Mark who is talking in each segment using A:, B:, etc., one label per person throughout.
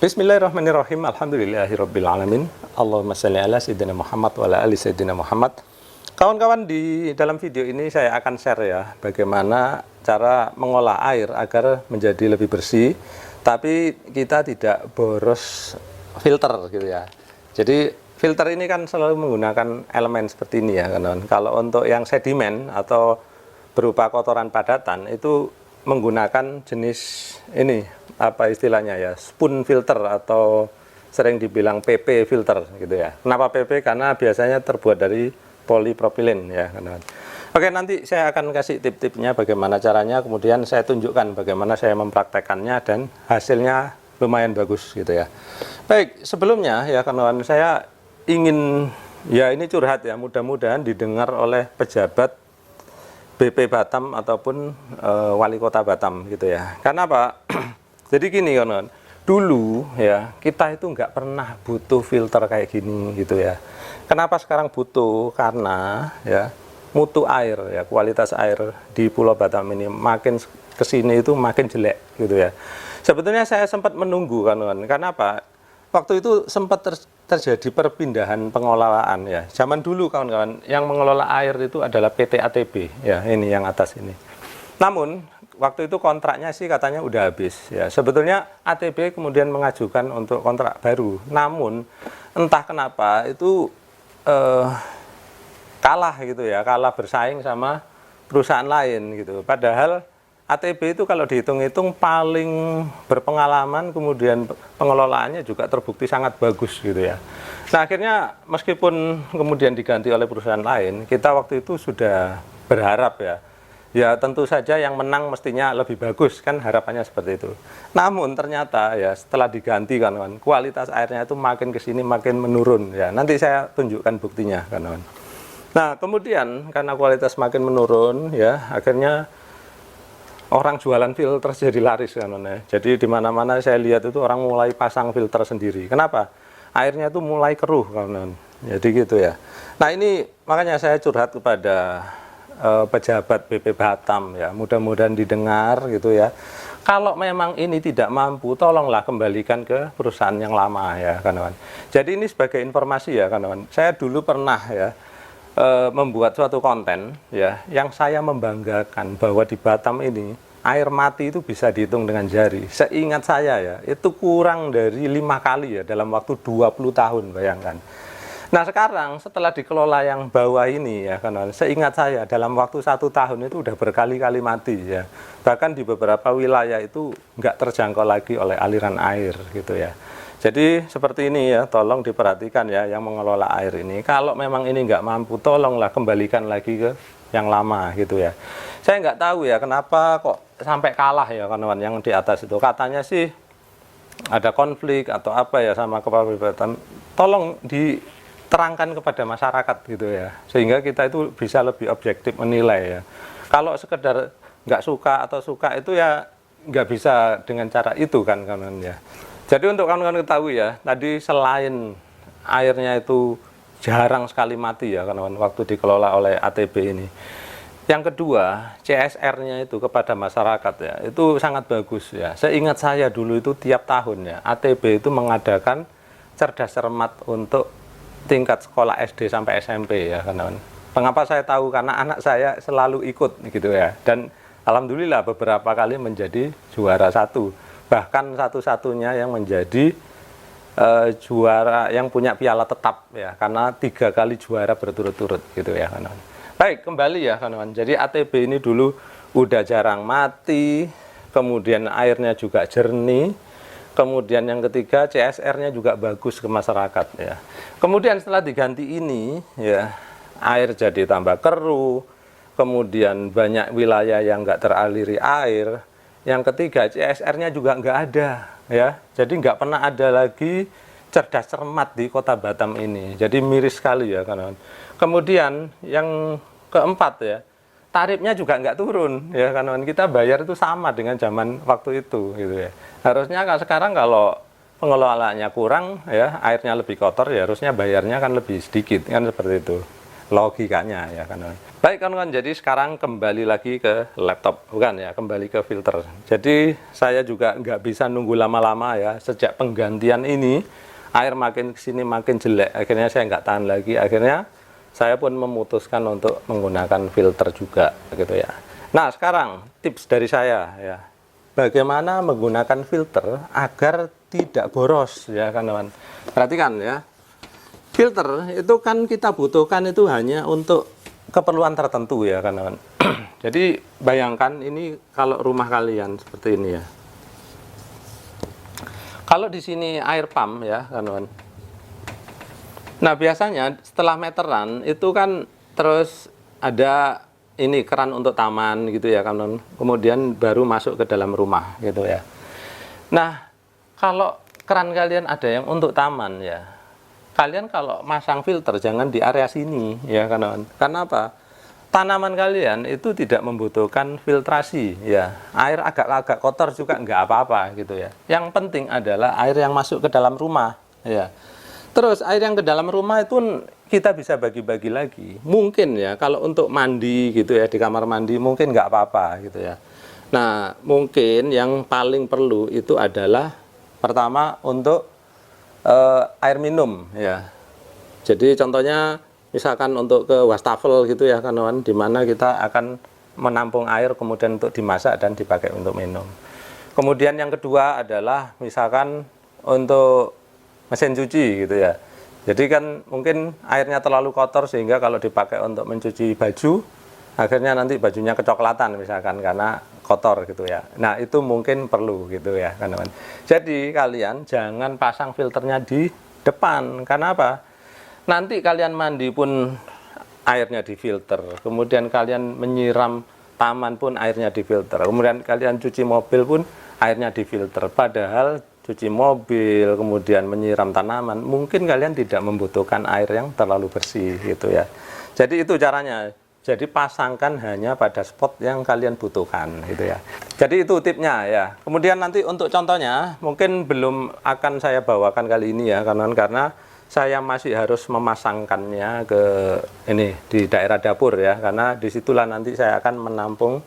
A: Bismillahirrahmanirrahim. Alhamdulillahirabbil alamin. Allahumma shalli ala sayyidina Muhammad wa ala ali sayyidina Muhammad. Kawan-kawan, di dalam video ini saya akan share ya bagaimana cara mengolah air agar menjadi lebih bersih, tapi kita tidak boros filter gitu ya. Jadi filter ini kan selalu menggunakan elemen seperti ini ya, kawan. Kalau untuk yang sedimen atau berupa kotoran padatan itu menggunakan jenis ini, apa istilahnya ya, spoon filter atau sering dibilang PP filter gitu ya. Kenapa PP? Karena biasanya terbuat dari polipropilen ya, kawan. Oke, nanti saya akan kasih tip-tipnya bagaimana caranya, kemudian saya tunjukkan bagaimana saya mempraktekannya dan hasilnya lumayan bagus gitu ya. Baik, sebelumnya ya kawan, saya ingin ya ini curhat ya, mudah-mudahan didengar oleh pejabat BP Batam ataupun wali kota Batam gitu ya. Karena apa? Jadi gini kawan, dulu ya kita itu nggak pernah butuh filter kayak gini gitu ya. Kenapa sekarang butuh? Karena ya mutu air ya, kualitas air di Pulau Batam ini makin kesini itu makin jelek gitu ya. Sebetulnya saya sempat menunggu kawan, karena apa? Waktu itu sempat terjadi perpindahan pengelolaan ya. Zaman dulu kawan-kawan yang mengelola air itu adalah PT ATB ya, ini yang atas ini. Namun waktu itu kontraknya sih katanya udah habis ya. Sebetulnya ATB kemudian mengajukan untuk kontrak baru. Namun entah kenapa itu kalah gitu ya, kalah bersaing sama perusahaan lain gitu. Padahal ATB itu kalau dihitung-hitung paling berpengalaman, kemudian pengelolaannya juga terbukti sangat bagus gitu ya. Nah akhirnya meskipun kemudian diganti oleh perusahaan lain, kita waktu itu sudah berharap ya, ya tentu saja yang menang mestinya lebih bagus kan, harapannya seperti itu. Namun ternyata ya setelah diganti kan, kualitas airnya itu makin kesini makin menurun ya. Nanti saya tunjukkan buktinya kan. Nah kemudian karena kualitas makin menurun ya, akhirnya orang jualan filter jadi laris kan, ya. Jadi di mana-mana saya lihat itu orang mulai pasang filter sendiri. Kenapa? Airnya itu mulai keruh kan. Jadi gitu ya. Nah ini makanya saya curhat kepada pejabat BP Batam ya. Mudah-mudahan didengar gitu ya. Kalau memang ini tidak mampu, tolonglah kembalikan ke perusahaan yang lama ya kawan. Jadi ini sebagai informasi ya kawan. Saya dulu pernah ya membuat suatu konten ya yang saya membanggakan bahwa di Batam ini air mati itu bisa dihitung dengan jari. Seingat saya ya itu kurang dari 5 kali ya dalam waktu 20 tahun, bayangkan. Nah sekarang setelah dikelola yang bawah ini ya kan, seingat saya dalam waktu 1 tahun itu udah berkali-kali mati ya. Bahkan di beberapa wilayah itu nggak terjangkau lagi oleh aliran air gitu ya. Jadi seperti ini ya, tolong diperhatikan ya yang mengelola air ini. Kalau memang ini nggak mampu, tolonglah kembalikan lagi ke yang lama gitu ya. Saya nggak tahu ya kenapa kok sampai kalah ya kawan yang di atas itu. Katanya sih ada konflik atau apa ya sama Kepala Batam. Tolong diterangkan kepada masyarakat gitu ya, sehingga kita itu bisa lebih objektif menilai ya. Kalau sekedar nggak suka atau suka itu ya nggak bisa dengan cara itu kan kawan ya. Jadi untuk kawan-kawan ketahui ya, tadi selain airnya itu jarang sekali mati ya kawan, waktu dikelola oleh ATB ini. Yang kedua, CSR-nya itu kepada masyarakat ya, itu sangat bagus ya. Seingat saya dulu itu tiap tahun ya, ATB itu mengadakan cerdas cermat untuk tingkat sekolah SD sampai SMP ya kawan. Mengapa saya tahu? Karena anak saya selalu ikut gitu ya. Dan alhamdulillah beberapa kali menjadi juara 1. Bahkan satu-satunya yang menjadi juara yang punya piala tetap ya, karena 3 kali juara berturut-turut gitu ya kawan. Baik, kembali ya kawan. Jadi ATB ini dulu udah jarang mati, kemudian airnya juga jernih, kemudian yang ketiga CSR-nya juga bagus ke masyarakat ya. Kemudian setelah diganti ini ya, air jadi tambah keruh, kemudian banyak wilayah yang nggak teraliri air. Yang ketiga, CSR-nya juga nggak ada ya. Jadi nggak pernah ada lagi cerdas cermat di kota Batam ini. Jadi miris sekali ya kawan. Kemudian yang keempat ya, tarifnya juga nggak turun ya kawan. Kita bayar itu sama dengan zaman waktu itu gitu ya. Harusnya sekarang kalau pengelolaannya kurang ya, airnya lebih kotor ya, harusnya bayarnya kan lebih sedikit kan, seperti itu. logikanya ya kawan-kawan. Baik kawan-kawan, jadi sekarang kembali lagi ke laptop, bukan ya, kembali ke filter. Jadi saya juga nggak bisa nunggu lama-lama ya, sejak penggantian ini air makin kesini makin jelek, akhirnya saya nggak tahan lagi, akhirnya saya pun memutuskan untuk menggunakan filter juga gitu ya. Nah sekarang tips dari saya ya, bagaimana menggunakan filter agar tidak boros ya kawan-kawan. Perhatikan ya, filter itu kan kita butuhkan itu hanya untuk keperluan tertentu ya kawan-kawan. Jadi bayangkan ini kalau rumah kalian seperti ini ya. Kalau di sini air pump ya kawan-kawan. Nah biasanya setelah meteran itu kan terus ada ini keran untuk taman gitu ya kawan-kawan. Kemudian baru masuk ke dalam rumah gitu ya. Nah kalau keran kalian ada yang untuk taman ya, kalian kalau masang filter jangan di area sini ya kawan-kawan. Karena apa? Tanaman kalian itu tidak membutuhkan filtrasi ya. Air agak-agak kotor juga nggak apa-apa gitu ya. Yang penting adalah air yang masuk ke dalam rumah ya. Terus air yang ke dalam rumah itu kita bisa bagi-bagi lagi. Mungkin ya kalau untuk mandi gitu ya, di kamar mandi mungkin nggak apa-apa gitu ya. Nah mungkin yang paling perlu itu adalah pertama untuk air minum ya. Jadi contohnya misalkan untuk ke wastafel gitu ya kawan-kawan, di mana kita akan menampung air kemudian untuk dimasak dan dipakai untuk minum. Kemudian yang kedua adalah misalkan untuk mesin cuci gitu ya. Jadi kan mungkin airnya terlalu kotor sehingga kalau dipakai untuk mencuci baju akhirnya nanti bajunya kecoklatan misalkan karena kotor gitu ya. Nah itu mungkin perlu gitu ya kawan-kawan. Jadi kalian jangan pasang filternya di depan. Karena apa? Nanti kalian mandi pun airnya difilter, kemudian kalian menyiram taman pun airnya difilter, kemudian kalian cuci mobil pun airnya difilter. Padahal cuci mobil kemudian menyiram tanaman mungkin kalian tidak membutuhkan air yang terlalu bersih gitu ya. Jadi itu caranya. Jadi pasangkan hanya pada spot yang kalian butuhkan gitu ya. Jadi itu tipnya ya. Kemudian nanti untuk contohnya mungkin belum akan saya bawakan kali ini ya karena saya masih harus memasangkannya ke ini di daerah dapur ya, karena disitulah nanti saya akan menampung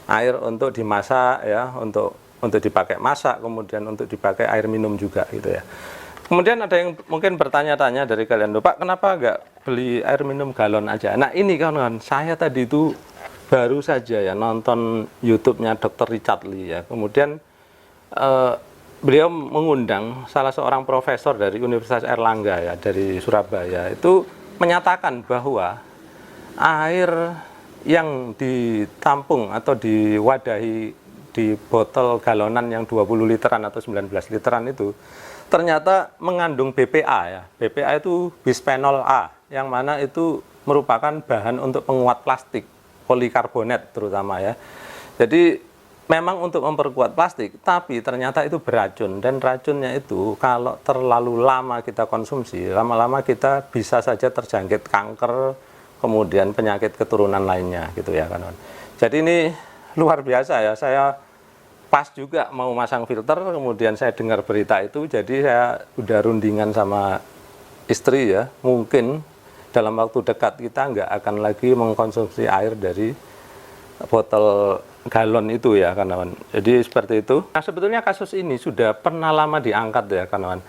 A: air untuk dimasak ya, untuk dipakai masak, kemudian untuk dipakai air minum juga gitu ya. Kemudian ada yang mungkin bertanya-tanya dari kalian, Pak kenapa nggak beli air minum galon aja? Nah ini kawan-kawan, saya tadi itu baru saja ya nonton YouTube-nya Dr. Richard Lee ya, kemudian beliau mengundang salah seorang profesor dari Universitas Airlangga ya, dari Surabaya, itu menyatakan bahwa air yang ditampung atau diwadahi di botol galonan yang 20 literan atau 19 literan itu ternyata mengandung BPA ya. BPA itu bisphenol A, yang mana itu merupakan bahan untuk penguat plastik, polikarbonat terutama ya. Jadi memang untuk memperkuat plastik, tapi ternyata itu beracun, dan racunnya itu kalau terlalu lama kita konsumsi, lama-lama kita bisa saja terjangkit kanker, kemudian penyakit keturunan lainnya gitu ya kawan. Jadi ini luar biasa ya, saya pas juga mau masang filter, kemudian saya dengar berita itu, jadi saya udah rundingan sama istri ya, mungkin dalam waktu dekat kita nggak akan lagi mengkonsumsi air dari botol galon itu ya kawan. Jadi seperti itu. Nah sebetulnya kasus ini sudah pernah lama diangkat ya kawan.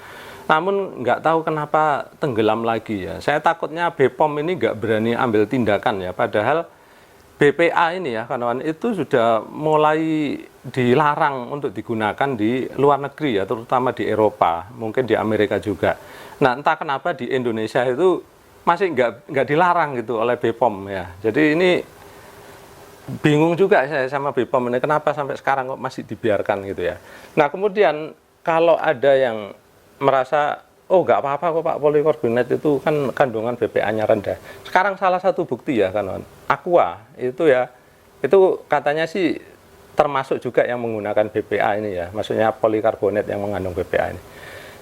A: Namun nggak tahu kenapa tenggelam lagi ya. Saya takutnya BPOM ini nggak berani ambil tindakan ya. Padahal BPA ini ya kawan, itu sudah mulai dilarang untuk digunakan di luar negeri ya, terutama di Eropa, mungkin di Amerika juga. Nah entah kenapa di Indonesia itu masih nggak dilarang gitu oleh BPOM ya. Jadi ini bingung juga saya sama BPOM ini, kenapa sampai sekarang kok masih dibiarkan gitu ya. Nah kemudian kalau ada yang merasa oh nggak apa-apa kok Pak, polikarbonat itu kan kandungan BPA-nya rendah. Sekarang salah satu bukti ya kan, Aqua itu ya, itu katanya sih termasuk juga yang menggunakan BPA ini ya, maksudnya polikarbonat yang mengandung BPA ini.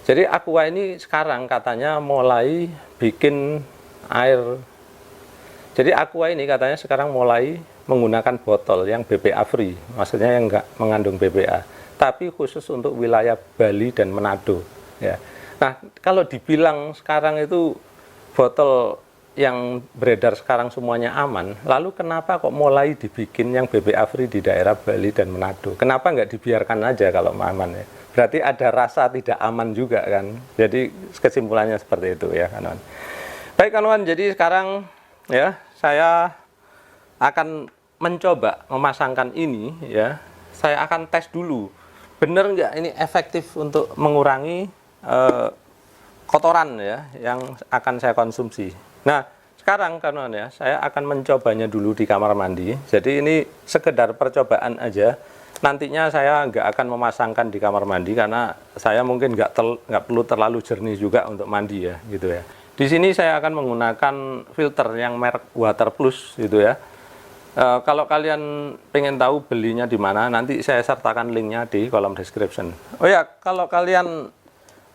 A: Jadi Aqua ini sekarang katanya mulai bikin air. Jadi Aqua ini katanya sekarang mulai menggunakan botol yang BPA free, maksudnya yang nggak mengandung BPA, tapi khusus untuk wilayah Bali dan Manado ya. Nah kalau dibilang sekarang itu botol yang beredar sekarang semuanya aman, lalu kenapa kok mulai dibikin yang BBA free di daerah Bali dan Manado? Kenapa nggak dibiarkan aja kalau aman ya? Berarti ada rasa tidak aman juga kan? Jadi kesimpulannya seperti itu ya kawan. Baik kawan, jadi sekarang ya saya akan mencoba memasangkan ini ya. Saya akan tes dulu, bener nggak ini efektif untuk mengurangi kotoran ya yang akan saya konsumsi. Nah, sekarang kawan ya, saya akan mencobanya dulu di kamar mandi. Jadi ini sekedar percobaan aja. Nantinya saya nggak akan memasangkan di kamar mandi karena saya mungkin nggak perlu terlalu jernih juga untuk mandi ya, gitu ya. Di sini saya akan menggunakan filter yang merek Water Plus, gitu ya. Kalau kalian pengen tahu belinya di mana, nanti saya sertakan linknya di kolom description. Oh ya, kalau kalian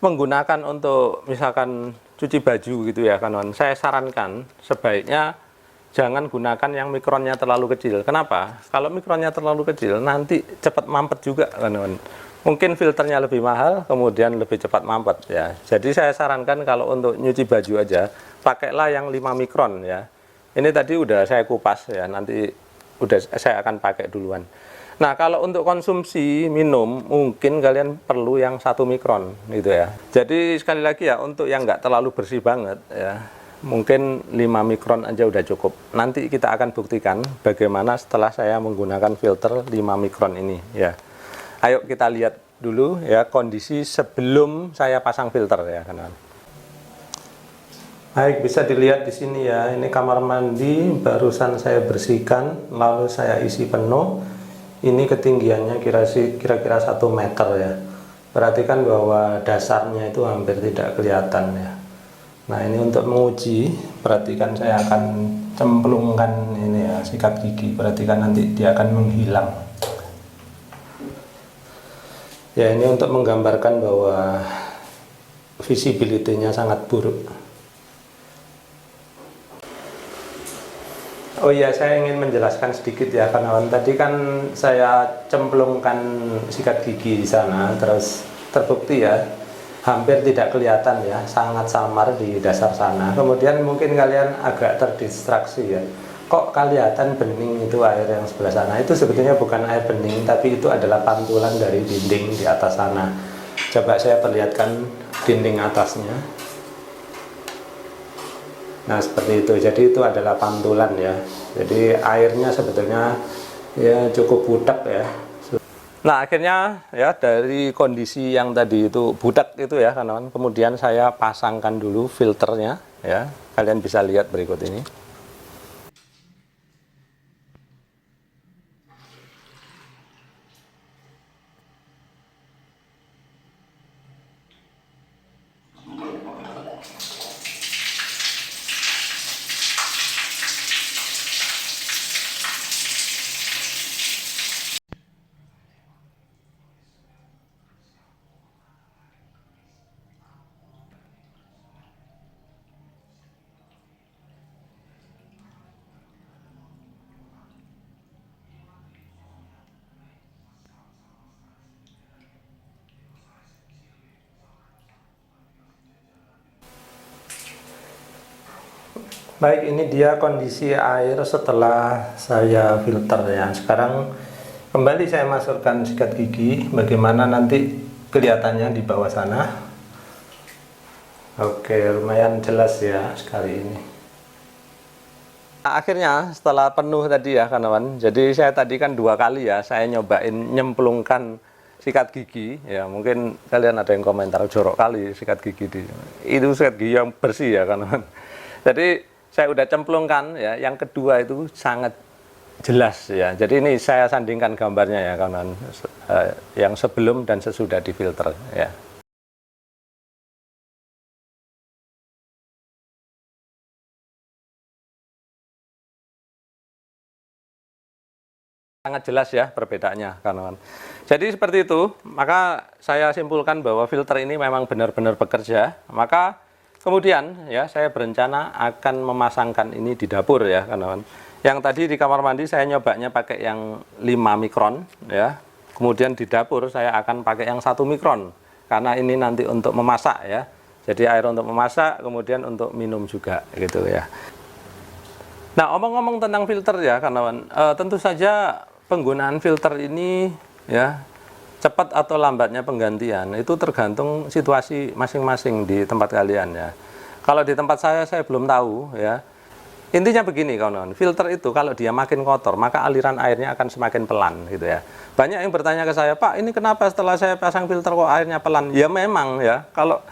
A: menggunakan untuk misalkan cuci baju gitu ya kawan, saya sarankan sebaiknya jangan gunakan yang mikronnya terlalu kecil. Kenapa? Kalau mikronnya terlalu kecil nanti cepat mampet juga kawan. Mungkin filternya lebih mahal, kemudian lebih cepat mampet ya. Jadi saya sarankan kalau untuk nyuci baju aja pakailah yang 5 mikron ya. Ini tadi udah saya kupas ya, nanti udah saya akan pakai duluan. Nah, kalau untuk konsumsi minum, mungkin kalian perlu yang 1 mikron gitu ya. Jadi sekali lagi ya, untuk yang nggak terlalu bersih banget ya, mungkin 5 mikron aja udah cukup. Nanti kita akan buktikan bagaimana setelah saya menggunakan filter 5 mikron ini ya. Ayo kita lihat dulu ya kondisi sebelum saya pasang filter ya kawan. Baik, bisa dilihat di sini ya, ini kamar mandi barusan saya bersihkan, lalu saya isi penuh. Ini ketinggiannya kira-kira 1 meter ya. Perhatikan bahwa dasarnya itu hampir tidak kelihatan ya. Nah, ini untuk menguji, perhatikan saya akan cemplungkan ini ya, sikat gigi. Perhatikan nanti dia akan menghilang. Ya, ini untuk menggambarkan bahwa visibility-nya sangat buruk. Oh iya, saya ingin menjelaskan sedikit ya kawan. Tadi kan saya cemplungkan sikat gigi di sana, terus terbukti ya hampir tidak kelihatan ya, sangat samar di dasar sana. Kemudian mungkin kalian agak terdistraksi ya. Kok kelihatan bening itu air yang sebelah sana? Itu sebetulnya bukan air bening, tapi itu adalah pantulan dari dinding di atas sana. Coba saya perlihatkan dinding atasnya. Nah, seperti itu. Jadi itu adalah pantulan ya. Jadi airnya sebetulnya ya cukup budak ya. Nah, akhirnya ya dari kondisi yang tadi itu budak itu ya kawan, kemudian saya pasangkan dulu filternya ya. Kalian bisa lihat berikut ini. Baik, ini dia kondisi air setelah saya filter ya. Sekarang kembali saya masukkan sikat gigi. Bagaimana nanti kelihatannya di bawah sana. Oke, lumayan jelas ya sekali ini. Nah, akhirnya setelah penuh tadi ya kawan. Jadi saya tadi kan 2 kali ya saya nyobain nyemplungkan sikat gigi ya. Mungkin kalian ada yang komentar jorok kali sikat gigi itu sikat gigi yang bersih ya kawan. Jadi saya udah cemplungkan ya, yang kedua itu sangat jelas ya. Jadi ini saya sandingkan gambarnya ya kawan, yang sebelum dan sesudah difilter ya. Sangat jelas ya perbedaannya kawan. Jadi seperti itu, maka saya simpulkan bahwa filter ini memang benar-benar bekerja. Maka kemudian ya saya berencana akan memasangkan ini di dapur ya kawan. Yang tadi di kamar mandi saya nyobanya pakai yang 5 mikron ya. Kemudian di dapur saya akan pakai yang 1 mikron karena ini nanti untuk memasak ya. Jadi air untuk memasak, kemudian untuk minum juga gitu ya. Nah, omong-omong tentang filter ya kawan, tentu saja penggunaan filter ini ya cepat atau lambatnya penggantian itu tergantung situasi masing-masing di tempat kalian ya. Kalau di tempat saya belum tahu ya. Intinya begini kawan-kawan, filter itu kalau dia makin kotor maka aliran airnya akan semakin pelan gitu ya. Banyak yang bertanya ke saya, Pak, ini kenapa setelah saya pasang filter kok airnya pelan? Ya memang ya, kalau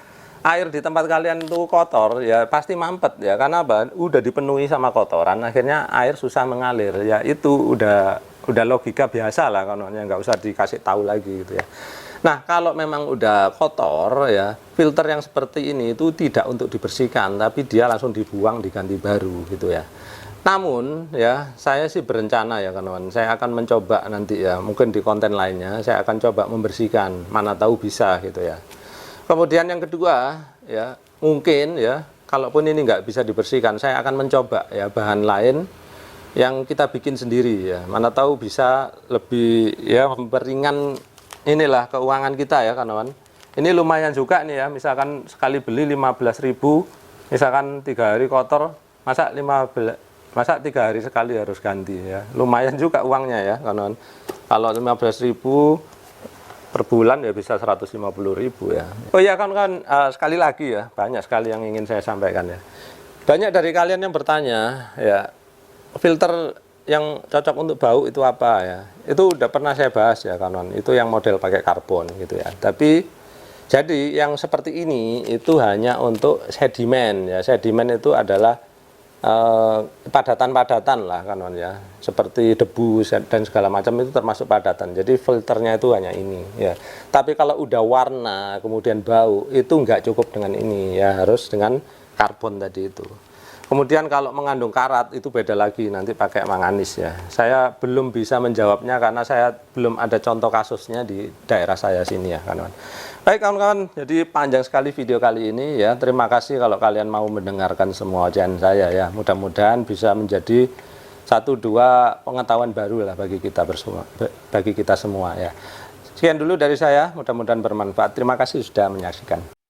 A: air di tempat kalian itu kotor ya pasti mampet ya, karena apa? Udah dipenuhi sama kotoran, akhirnya air susah mengalir ya. Itu udah logika biasa lah, kononnya nggak usah dikasih tahu lagi gitu ya. Nah, kalau memang udah kotor ya, filter yang seperti ini itu tidak untuk dibersihkan, tapi dia langsung dibuang, diganti baru gitu ya. Namun ya, saya sih berencana ya kawan, saya akan mencoba nanti ya, mungkin di konten lainnya saya akan coba membersihkan, mana tahu bisa gitu ya. Kemudian yang kedua ya, mungkin ya, kalaupun ini nggak bisa dibersihkan, saya akan mencoba ya bahan lain yang kita bikin sendiri ya, mana tahu bisa lebih ya memperingan inilah keuangan kita ya kawan. Ini lumayan juga nih ya, misalkan sekali beli 15.000, misalkan 3 hari kotor, masa 3 hari sekali harus ganti ya, lumayan juga uangnya ya kawan. Kalau 15.000 per bulan ya bisa 150.000 ya. Oh ya kan sekali lagi ya, banyak sekali yang ingin saya sampaikan ya. Banyak dari kalian yang bertanya ya, filter yang cocok untuk bau itu apa ya? Itu udah pernah saya bahas ya kawan. Itu yang model pakai karbon gitu ya. Tapi jadi yang seperti ini itu hanya untuk sedimen ya. Sedimen itu adalah padatan-padatan lah kawan ya, seperti debu dan segala macam itu termasuk padatan. Jadi filternya itu hanya ini ya. Tapi kalau udah warna kemudian bau itu nggak cukup dengan ini ya, harus dengan karbon tadi itu. Kemudian kalau mengandung karat itu beda lagi, nanti pakai manganis ya. Saya belum bisa menjawabnya karena saya belum ada contoh kasusnya di daerah saya sini ya kawan. Baik kawan-kawan, jadi panjang sekali video kali ini ya. Terima kasih kalau kalian mau mendengarkan semua ocehan saya ya. Mudah-mudahan bisa menjadi 1-2 pengetahuan baru lah bagi kita semua ya. Sekian dulu dari saya, mudah-mudahan bermanfaat. Terima kasih sudah menyaksikan.